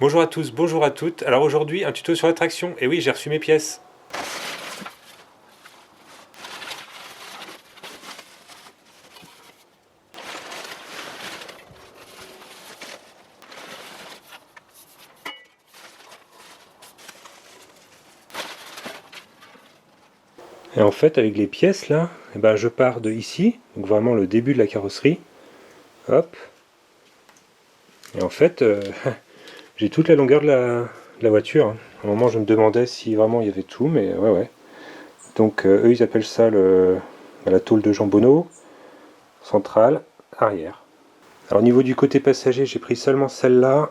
Bonjour à tous, bonjour à toutes. Alors aujourd'hui, un tuto sur la traction. Et oui, j'ai reçu mes pièces. Et en fait, avec les pièces là, je pars de ici, donc vraiment le début de la carrosserie. Hop. Et en fait, j'ai toute la longueur de la voiture. À un moment, je me demandais si vraiment il y avait tout, mais ouais. Donc eux, ils appellent ça la tôle de jambonneau, centrale, arrière. Alors au niveau du côté passager, j'ai pris seulement celle-là.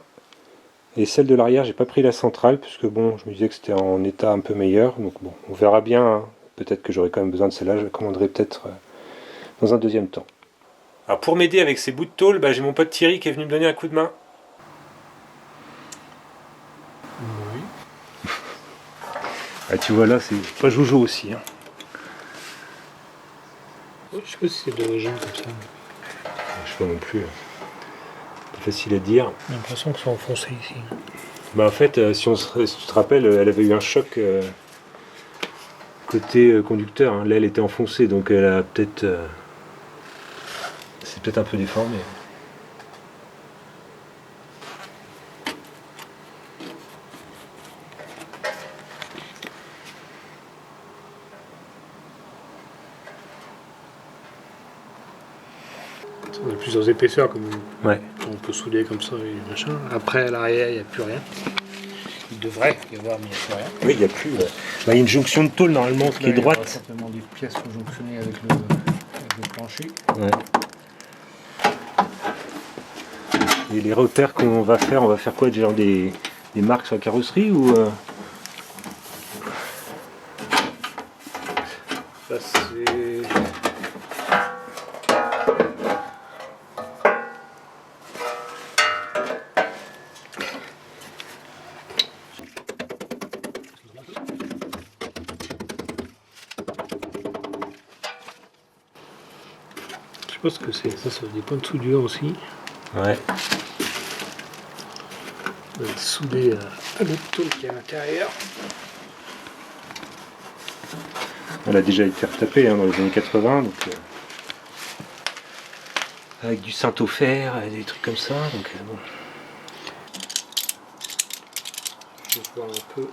Et celle de l'arrière, j'ai pas pris la centrale, puisque bon, je me disais que c'était en état un peu meilleur. Donc bon, on verra bien. Hein. Peut-être que j'aurai quand même besoin de celle-là. Je la commanderai peut-être dans un deuxième temps. Alors pour m'aider avec ces bouts de tôle, j'ai mon pote Thierry qui est venu me donner un coup de main. Oui. Ah, tu vois là, c'est pas Jojo aussi. Hein. Je sais pas si c'est d'origine comme ça. Je sais pas non plus. Pas facile à dire. J'ai l'impression que c'est enfoncé ici. En fait, si tu te rappelles, elle avait eu un choc côté conducteur. Hein. L'aile était enfoncée, donc elle a peut-être. C'est peut-être un peu déformé. On a plusieurs épaisseurs, comme Ouais. on peut souder comme ça et machin. Après, à l'arrière, il n'y a plus rien. Il devrait y avoir, mais il n'y a plus rien. Oui, il n'y a plus. Il y a une jonction de tôle normalement qui est Il y aura droite. certainement des pièces jonctionnées avec le plancher. Ouais. Et les repères qu'on va faire, on va faire quoi? Genre des marques sur la carrosserie ou Ça, c'est. Je sais pas ce que c'est. Ça, c'est des points de soudure aussi. Ouais. On va souder à l'autre tôle qui est à l'intérieur. Elle a déjà été retapée dans les années 80, donc avec du Saint-Ofer, des trucs comme ça. Donc bon. Je vais voir un peu.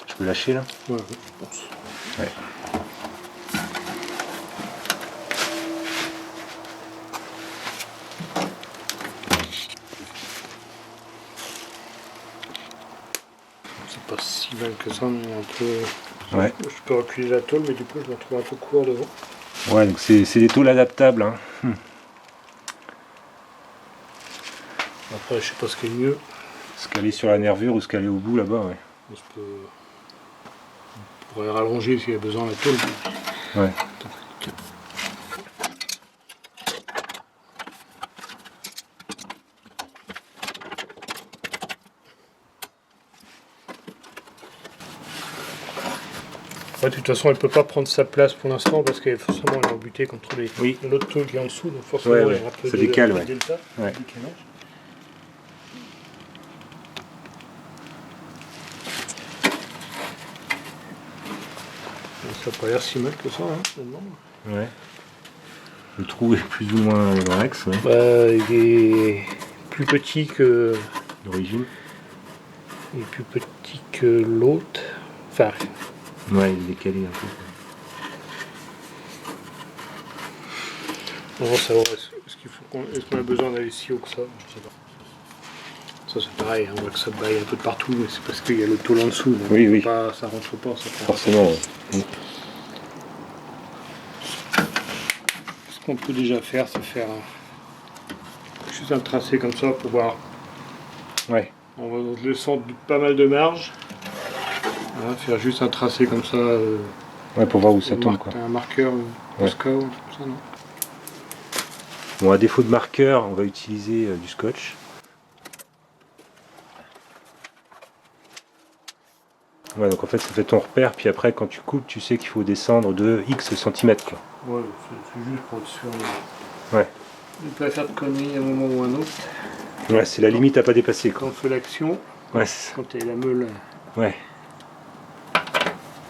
Je peux lâcher là? Ouais, je pense. Ouais. C'est pas si mal que ça, mais un peu. Ouais. Je peux reculer la tôle, mais du coup, je me retrouve un peu court devant. Ouais, donc c'est des tôles adaptables. Hein. Après, je sais pas ce qui est mieux. Se caler sur la nervure ou se caler au bout là-bas, ouais. On pourrait rallonger s'il y a besoin la tôle. Ouais. Ouais, de toute façon, elle peut pas prendre sa place pour l'instant parce qu'elle forcément elle est embutée contre Oui. l'autre tôle qui est en dessous, donc forcément Ouais, il ouais. y aura un peu Ça de décale, un peu ouais. de delta, Ouais. de décalage. Ça n'a pas l'air si mal que ça, hein, finalement. Ouais. Le trou est plus ou moins dans l'axe, ouais. Il est plus petit que. D'origine. Il est plus petit que l'autre. Enfin, Ouais, il est décalé un peu. on va savoir est-ce qu'on a besoin d'aller si haut que ça, je sais pas. Ça c'est pareil, on voit que ça baille un peu de partout, mais c'est parce qu'il y a le tôle en dessous, donc Oui. ça rentre pas, ça prend. Forcément, ouais. Ce qu'on peut déjà faire, c'est faire juste un tracé comme ça pour voir. Ouais. On va descendre pas mal de marge. Voilà, faire juste un tracé comme ça. Ouais, pour voir où ça tombe, quoi. T'as un marqueur Posca ou comme ça, non? Bon, à défaut de marqueur, on va utiliser du scotch. Ouais, donc en fait ça fait ton repère, puis après quand tu coupes, tu sais qu'il faut descendre de X centimètres quoi. Ouais, c'est juste pour être sûr Ouais. de ne pas faire de conneries à un moment ou à un autre. Ouais, c'est la limite à pas dépasser Quand quoi. on fait l'action, Ouais, c'est quand t'es la meule. ouais.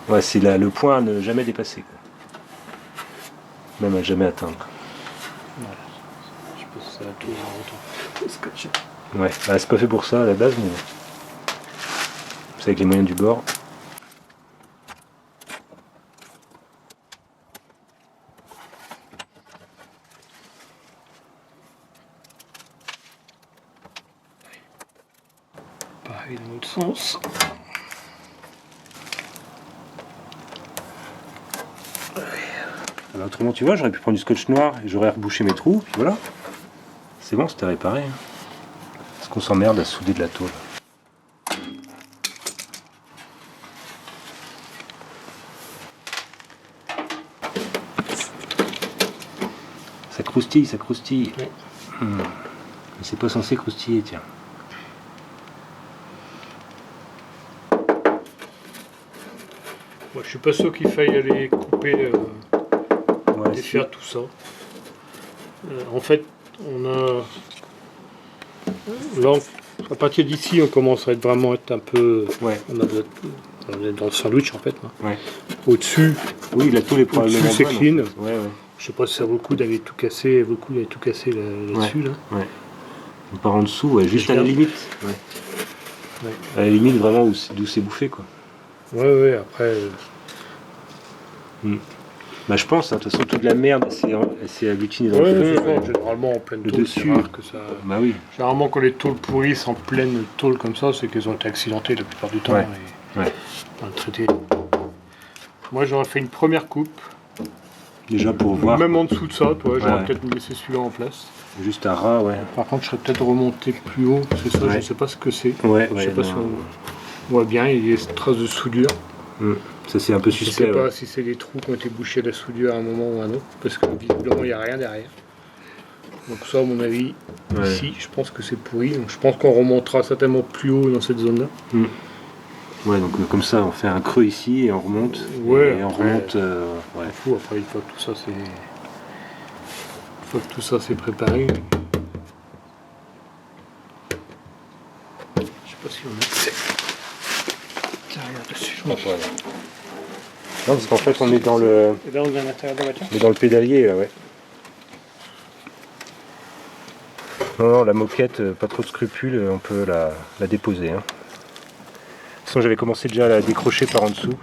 Ouais, c'est le point à ne jamais dépasser quoi. Même à jamais atteindre. Voilà. Je pense que ça a tout en scotché. Ouais, bah, c'est pas fait pour ça à la base, mais c'est avec les moyens du bord. Pareil dans l'autre sens. Alors, autrement, tu vois, j'aurais pu prendre du scotch noir et j'aurais rebouché mes trous, puis voilà. C'est bon, c'était réparé. Hein. Parce qu'on s'emmerde à souder de la tôle. Ça croustille, ça croustille. Ouais. Mais c'est pas censé croustiller, tiens. Moi, je suis pas sûr qu'il faille aller couper, Ouais, défaire tout ça. En fait, on a. Là, à partir d'ici, on commence à être vraiment un peu. Ouais. On est dans le sandwich en fait. Hein. Ouais. Au-dessus, Oui, la tôle est probablement au-dessus c'est bonne, clean. en fait. Ouais, ouais. Je sais pas si ça vaut le coup d'aller tout casser, là-dessus. Là. Ouais. On part en dessous, ouais, juste à la Regarde. limite. Ouais. Ouais. À la limite, vraiment, d'où c'est bouffé, quoi. Ouais, après. Bah, je pense, hein, de toute façon, toute la merde, elle s'est agglutinée dans Ouais, le c'est fond. ça, généralement en pleine le tôle, dessus. c'est rare que ça. Bah oui. Généralement, quand les tôles pourrissent en pleine tôle comme ça, c'est qu'elles ont été accidentées la plupart du temps. Ouais. Et Ouais. dans le traité. Moi, j'aurais fait une première coupe. Déjà pour voir. Même en dessous de ça, toi, j'aurais Ouais. peut-être laissé celui-là en place. Juste à ras, ouais. Par contre, je serais peut-être remonté plus haut. C'est ça, Ouais. je sais pas ce que c'est. Ouais, Je ouais. sais pas non. si on voit bien, il y a des traces de soudure. Ça, c'est un peu Je sais suspect. pas Ouais. si c'est des trous qui ont été bouchés à la soudure à un moment ou à un autre, parce que visiblement il n'y a rien derrière. Donc ça, à mon avis, Ouais. ici, je pense que c'est pourri. Donc je pense qu'on remontera certainement plus haut dans cette zone-là. Ouais, donc comme ça, on fait un creux ici et on remonte. Ouais, et on après, remonte. Ouais. Fou, après, une fois que tout ça c'est... Une fois que tout ça c'est préparé... Je sais pas si on a accès. Tiens, regarde dessus. Non, parce qu'en fait, on est dans le, Et là, on est à l'intérieur de la voiture. on est dans le pédalier, là, ouais. Non, la moquette, pas trop de scrupules, on peut la déposer. Hein. De toute façon, j'avais commencé déjà à la décrocher par en dessous.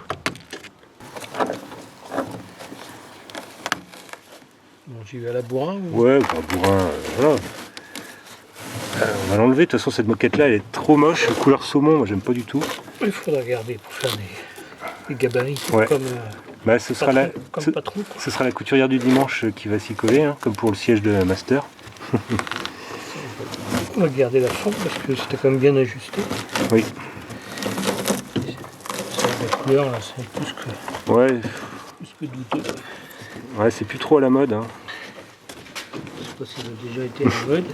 Bon, j'y vais à la bourrin ou... Ouais, bah, bourrin, voilà. On va l'enlever, de toute façon, cette moquette-là, elle est trop moche, couleur saumon, moi j'aime pas du tout. Il faudra garder pour faire des gabarits Ouais. comme, Bah, ce sera la, comme ce, patron. Quoi. ce sera la couturière du dimanche qui va s'y coller, hein, comme pour le siège de Master. On va garder la forme parce que c'était quand même bien ajusté. Oui. La couleur là, c'est Ouais, plus que douteux. ouais, c'est plus trop à la mode. Hein. Je sais pas si ça a déjà été à la mode.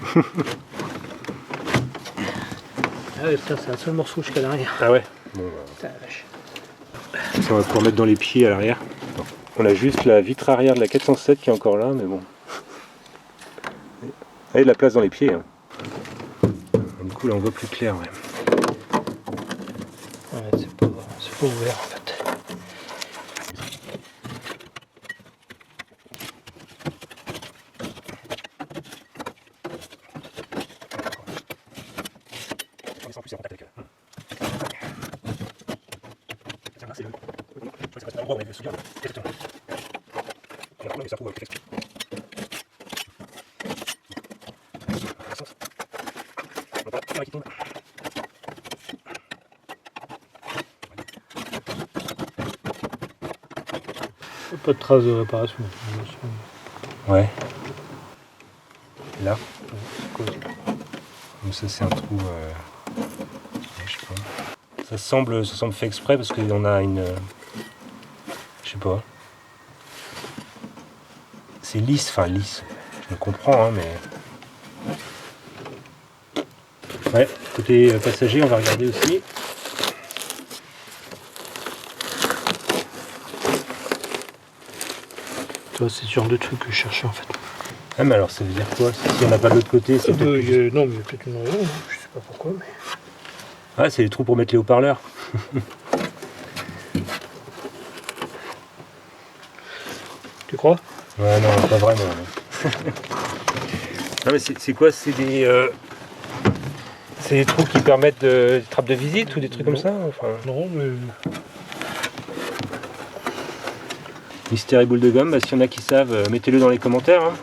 Ah ouais, putain, c'est un seul morceau jusqu'à l'arrière. Ah ouais. Bon, Putain, la vache. ça, on va pouvoir mettre dans les pieds à l'arrière. On a juste la vitre arrière de la 407 qui est encore là, mais bon. Il y a de la place dans les pieds. Hein. Du coup, là, on voit plus clair. Ouais. Ouais, c'est pas ouvert en fait. Pas de traces de réparation. Ouais. Là. C'est quoi ça? Donc ça, c'est un trou. Je sais pas. Ça semble fait exprès parce qu'on a une. Je sais pas. C'est lisse, enfin lisse. Je me comprends, hein, mais. Ouais, côté passager, on va regarder aussi. toi, c'est ce genre de truc que je cherchais en fait. Ah mais alors ça veut dire quoi? Si on n'a pas de l'autre côté, c'est peut-être... Non, mais il y a peut-être une raison, hein. Je sais pas pourquoi, mais... Ah, c'est les trous pour mettre les haut-parleurs. Tu crois? Ouais, non, pas vraiment. Non, non mais c'est quoi? C'est des trous qui permettent des trappes de visite ou des trucs comme ça? Enfin... Non, mais... Mystère et boule de gomme, bah, s'il y en a qui savent, mettez-le dans les commentaires. Hein.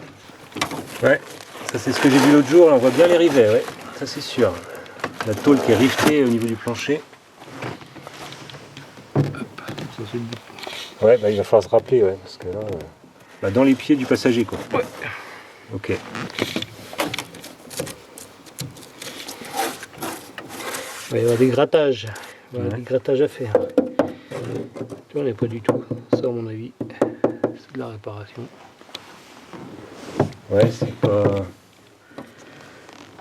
Ouais, ça c'est ce que j'ai vu l'autre jour, là, on voit bien les rivets, ouais, ça c'est sûr. La tôle qui est rivetée au niveau du plancher. Hop, ça c'est le bout. Ouais, bah, il va falloir se rappeler, ouais, parce que là, bah, dans les pieds du passager, quoi. Ouais. Ok. Il va y avoir des grattages. Il va y avoir Ouais. des grattages à faire. Tu vois, on n'est pas du tout. Ça, à mon avis, c'est de la réparation. Ouais, c'est pas...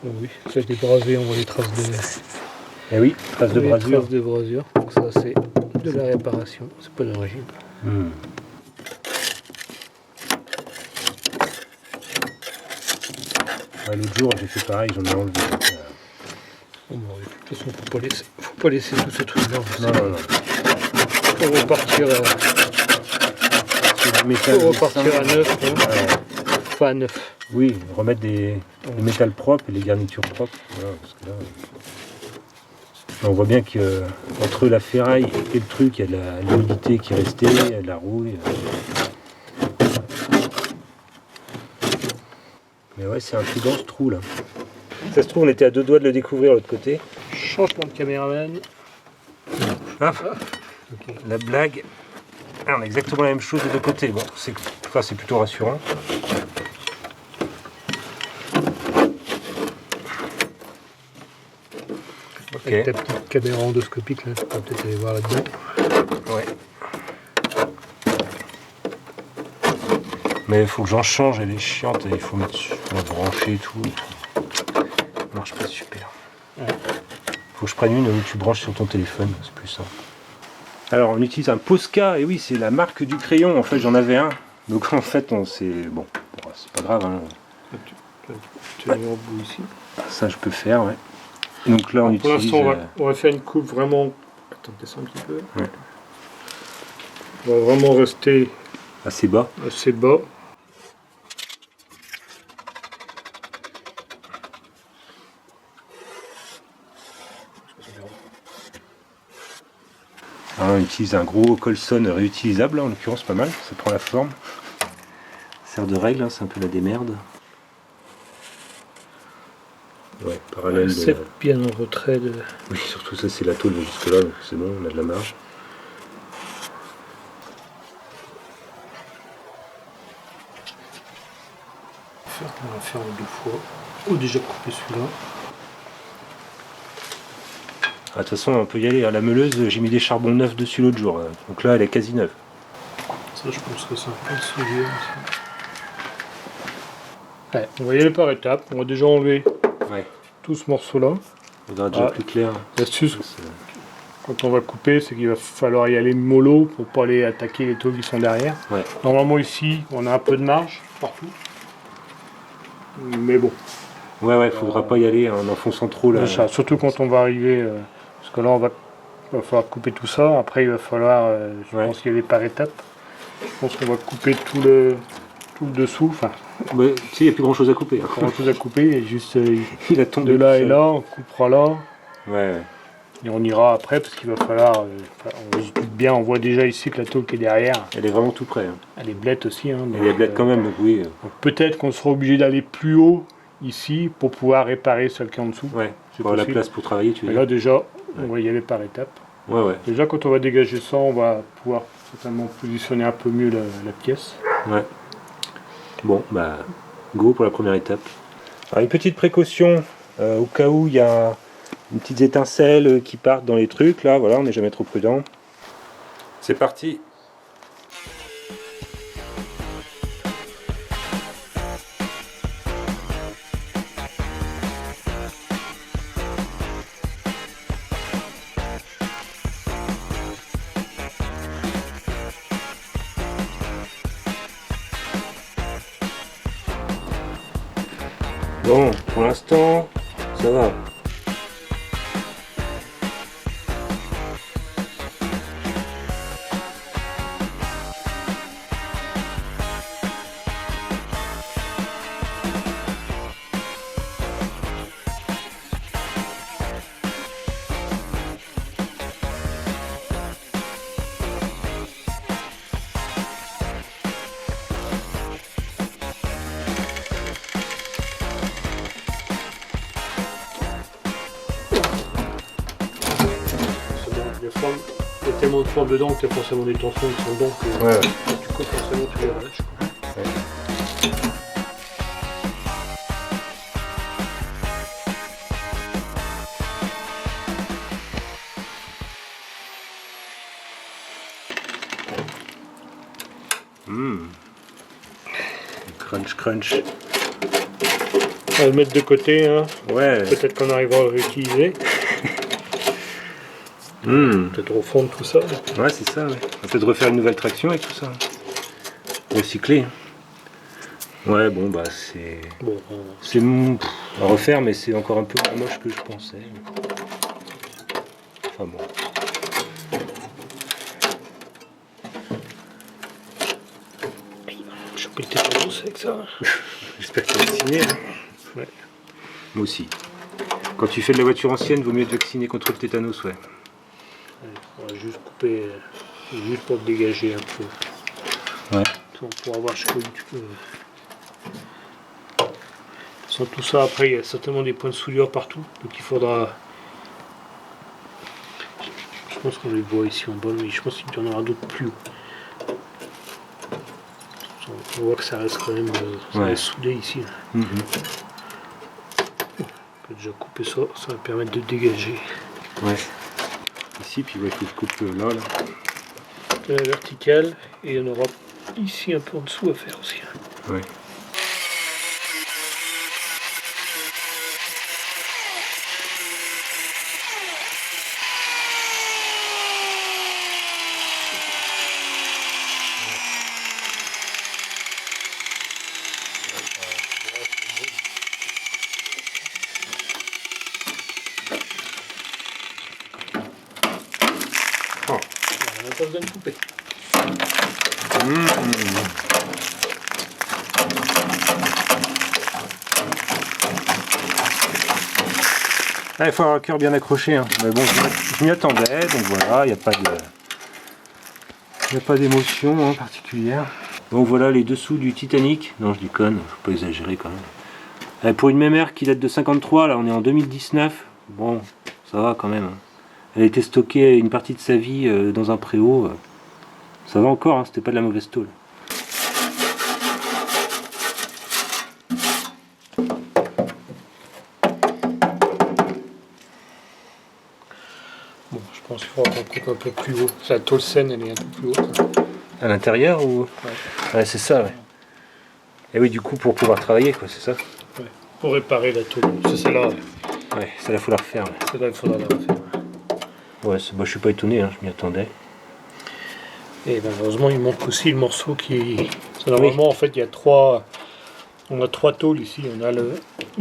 Oh oui, ça a été brasé, on voit les traces de... Eh oui, trace de les brasure. traces de brasure. Donc ça, c'est de la réparation. C'est pas d'origine. Hmm. Ouais, l'autre jour, j'ai fait pareil, j'en ai enlevé. Bon, bah, de toute façon, faut pas laisser tout ce truc-là. Non, non, non. Faut repartir, C'est du métal. faut repartir à neuf. Hein. Ouais. Enfin, à neuf. Oui, remettre des métals propres et les garnitures propres. Voilà, parce que là, on voit bien qu'entre la ferraille et le truc, il y a de l'humidité qui est restée, il y a de la rouille. Mais ouais, c'est intriguant ce trou là. Ça se trouve, on était à deux doigts de le découvrir de l'autre côté. Changement de caméraman. Ah, la blague. Ah, on a exactement la même chose des deux côtés. Bon, c'est plutôt rassurant. Ok. Avec ta petite caméra endoscopique, là, tu peux peut-être aller voir là-dedans. Ouais. Mais il faut que j'en change, elle est chiante, il faut mettre la brancher et tout. Ça marche pas super. Ouais. Faut que je prenne une où tu branches sur ton téléphone, c'est plus simple. Alors on utilise un Posca, et oui c'est la marque du crayon, en fait j'en avais un. Donc en fait on s'est... Bon, c'est pas grave. Hein. Tu l'as mis en bout ici. Ça je peux faire, ouais. Et donc là on Pour utilise... l'instant, on va faire une coupe vraiment... Attends, descends un petit peu. Ouais. On va vraiment rester assez bas. assez bas. Alors, on utilise un gros Colson réutilisable, en l'occurrence pas mal, ça prend la forme. Ça sert de règle, hein, c'est un peu la démerde. Ouais, parallèle. C'est bien en retrait de... Oui, surtout ça c'est la tôle jusque là, donc c'est bon, on a de la marge. On va faire en deux fois. Ou déjà couper celui-là. Ah, de toute façon, on peut y aller. À la meuleuse, j'ai mis des charbons neufs dessus l'autre jour. Donc là, elle est quasi neuve. Ça, je pense que ça peut se souiller. Ouais, on va y aller par étapes. On va déjà enlever tout ce morceau-là. On verra déjà plus clair. L'astuce, quand on va couper, c'est qu'il va falloir y aller mollo pour pas aller attaquer les tôles qui sont derrière. Ouais. Normalement, ici, on a un peu de marge partout. Mais bon. Ouais, faudra pas y aller en enfonçant trop là. Surtout quand on va arriver. Parce que là, il va falloir couper tout ça. Après, il va falloir, je pense qu'il y aller par étapes. Je pense qu'on va couper tout le dessous. Enfin, tu sais, il n'y a plus grand chose à couper. pas grand chose à couper. Il y a juste Il a tombé de là tout et seul. là. On coupera là. Ouais. Et on ira après parce qu'il va falloir. On se doute bien, on voit déjà ici que la tôle qui est derrière, Elle est vraiment tout près. Hein. elle est blette aussi. Hein, Elle est blette quand même, donc oui. Donc peut-être qu'on sera obligé d'aller plus haut ici pour pouvoir réparer celle qui est en dessous. Ouais, c'est pour avoir la possible. place pour travailler, tu veux Mais dire. là déjà, on va y aller par étapes. Ouais. Déjà quand on va dégager ça, on va pouvoir certainement positionner un peu mieux la pièce. Ouais. Bon, bah, go pour la première étape. Alors, une petite précaution, au cas où il y a une petite étincelle qui partent dans les trucs, là, voilà, on n'est jamais trop prudent. C'est parti. Bon, pour l'instant, ça va. Il y a tellement de formes dedans que tu as forcément des tensions qui sont dedans que Ouais. du coup forcément tu les relâches. Crunch, crunch. On va le mettre de côté, hein. Ouais. Peut-être qu'on arrivera à le réutiliser. Peut-être refondre tout ça. Ouais, c'est ça, ouais. On peut refaire une nouvelle traction avec tout ça. Recycler. Ouais, bon, bah, c'est... Bon, C'est à refaire, mais c'est encore un peu moins moche que je pensais. Enfin bon. choper le tétanos avec ça. J'espère que tu vas vacciner. Hein. Ouais. Moi aussi. Quand tu fais de la voiture ancienne, vaut mieux te vacciner contre le tétanos, ouais. On va juste couper, juste pour dégager un peu. Ouais. On pourra voir jusqu'où tu peux. Sans tout ça, après, il y a certainement des points de soudure partout. Donc il faudra. Je pense qu'on les voit ici en bas, mais je pense qu'il y en aura d'autres plus haut. On voit que ça reste quand même ça reste soudé ici. On peut déjà couper ça, ça va permettre de dégager. Ouais. Ici, puis ouais, il faut que je coupe là. De la verticale, et il y en aura ici un peu en dessous à faire aussi. Ouais. On n'a pas besoin de couper. Ah, il faut avoir le cœur bien accroché. Hein. Mais bon, je m'y attendais, donc voilà, il n'y a pas d'émotion particulière. Donc voilà les dessous du Titanic. Non, je déconne, faut pas exagérer quand même. Pour une mémère qui date de 53, là on est en 2019. Bon, ça va quand même. Hein. Elle a été stockée une partie de sa vie dans un préau. Ça va encore, hein, c'était pas de la mauvaise tôle. Bon, je pense qu'il faudra qu'on coupe un peu plus haut. La tôle saine, elle est un peu plus haute. À l'intérieur ou... Ouais, c'est ça, ouais. Et oui, du coup, pour pouvoir travailler, quoi, c'est ça? Ouais. Pour réparer la tôle. C'est celle-là. Ouais, ça là, faut la refaire. Ouais. Celle-là, il faudra la refaire. Ouais, je suis pas étonné, hein, je m'y attendais. Et malheureusement, il manque aussi le morceau qui... Normalement, en fait, il y a trois... On a trois tôles ici. On a le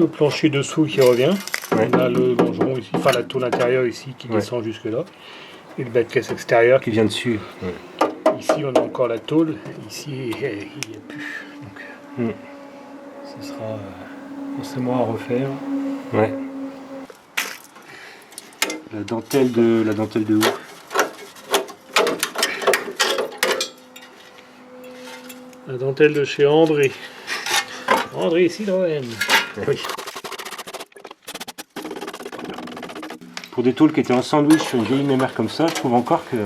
plancher dessous qui revient. Ouais. On a le longeron ici, enfin la tôle intérieure ici qui descend jusque là. Et le bas de caisse extérieur Qui vient dessus. Ouais. Ici, on a encore la tôle. Ici, il n'y a plus. Donc, ce sera forcément à refaire. Ouais. La dentelle de ouf. La dentelle de chez André. André Citroën. Oui. Pour des tôles qui étaient en sandwich sur une vieille mémère comme ça, je trouve encore que...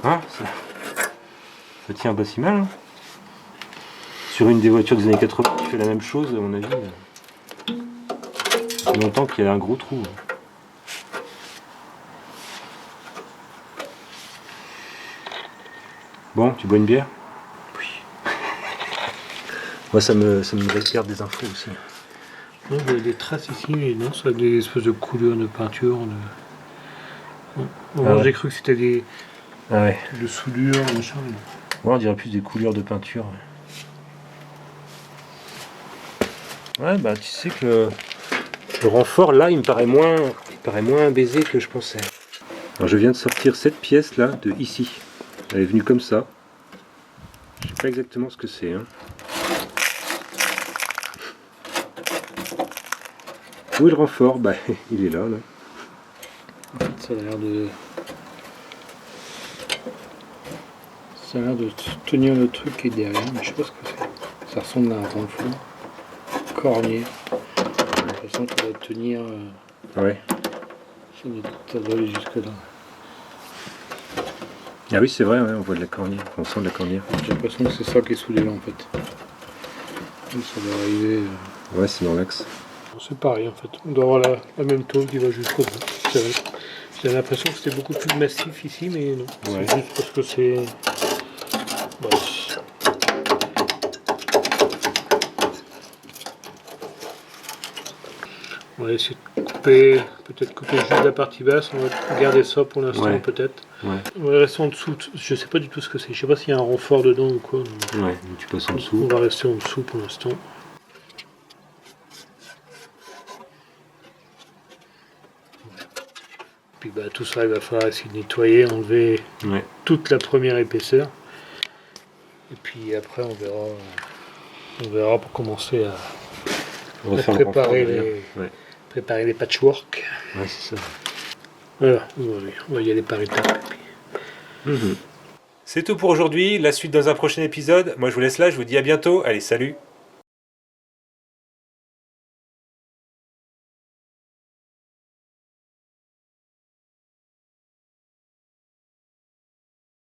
Hein, ça tient pas si mal. Hein. Sur une des voitures des années 80 qui fait la même chose, à mon avis. Ça fait longtemps qu'il y a un gros trou. Bon, tu bois une bière? Oui. Moi, ça me récupère des infos aussi. Non, il y a des traces ici, mais non, ça a des espèces de coulures de peinture. Moi, j'ai cru que c'était des de soudure, machin. Ouais, on dirait plus des couleurs de peinture. Ouais, bah tu sais que le renfort là, il me paraît moins baisé que je pensais. Alors je viens de sortir cette pièce là de ici. Elle est venue comme ça. Je sais pas exactement ce que c'est. Hein. Où est le renfort? Bah il est là. Ça a l'air de... Ça a l'air de tenir le truc qui est derrière, mais je sais pas ce que c'est. Ça ressemble à un renfort cornier. J'ai l'impression que ça doit tenir... Ouais. Ça doit aller jusque là. Ah oui, c'est vrai, ouais, on voit de la cornière. On sent de la cornière. J'ai l'impression que c'est ça qui est soudé là en fait. Donc ça doit arriver... Ouais, c'est dans l'axe. C'est pareil en fait. On doit avoir la même tôle qui va jusqu'au bout. C'est vrai. J'ai l'impression que c'était beaucoup plus massif ici, mais non. Ouais. C'est juste parce que c'est... Bon, on va essayer de couper, peut-être couper juste la partie basse. On va garder ça pour l'instant, Ouais. peut-être. Ouais. On va rester en dessous. Je sais pas du tout ce que c'est. Je sais pas s'il y a un renfort dedans ou quoi. Ouais, tu passes en On dessous. va rester en dessous pour l'instant. Puis bah, tout ça, il va falloir essayer de nettoyer, enlever Ouais. toute la première épaisseur. Et puis après, on verra pour commencer à préparer les patchwork. Ouais, c'est ça. Voilà, on va y aller par étapes. C'est tout pour aujourd'hui. La suite dans un prochain épisode. Moi, je vous laisse là. Je vous dis à bientôt. Allez, salut!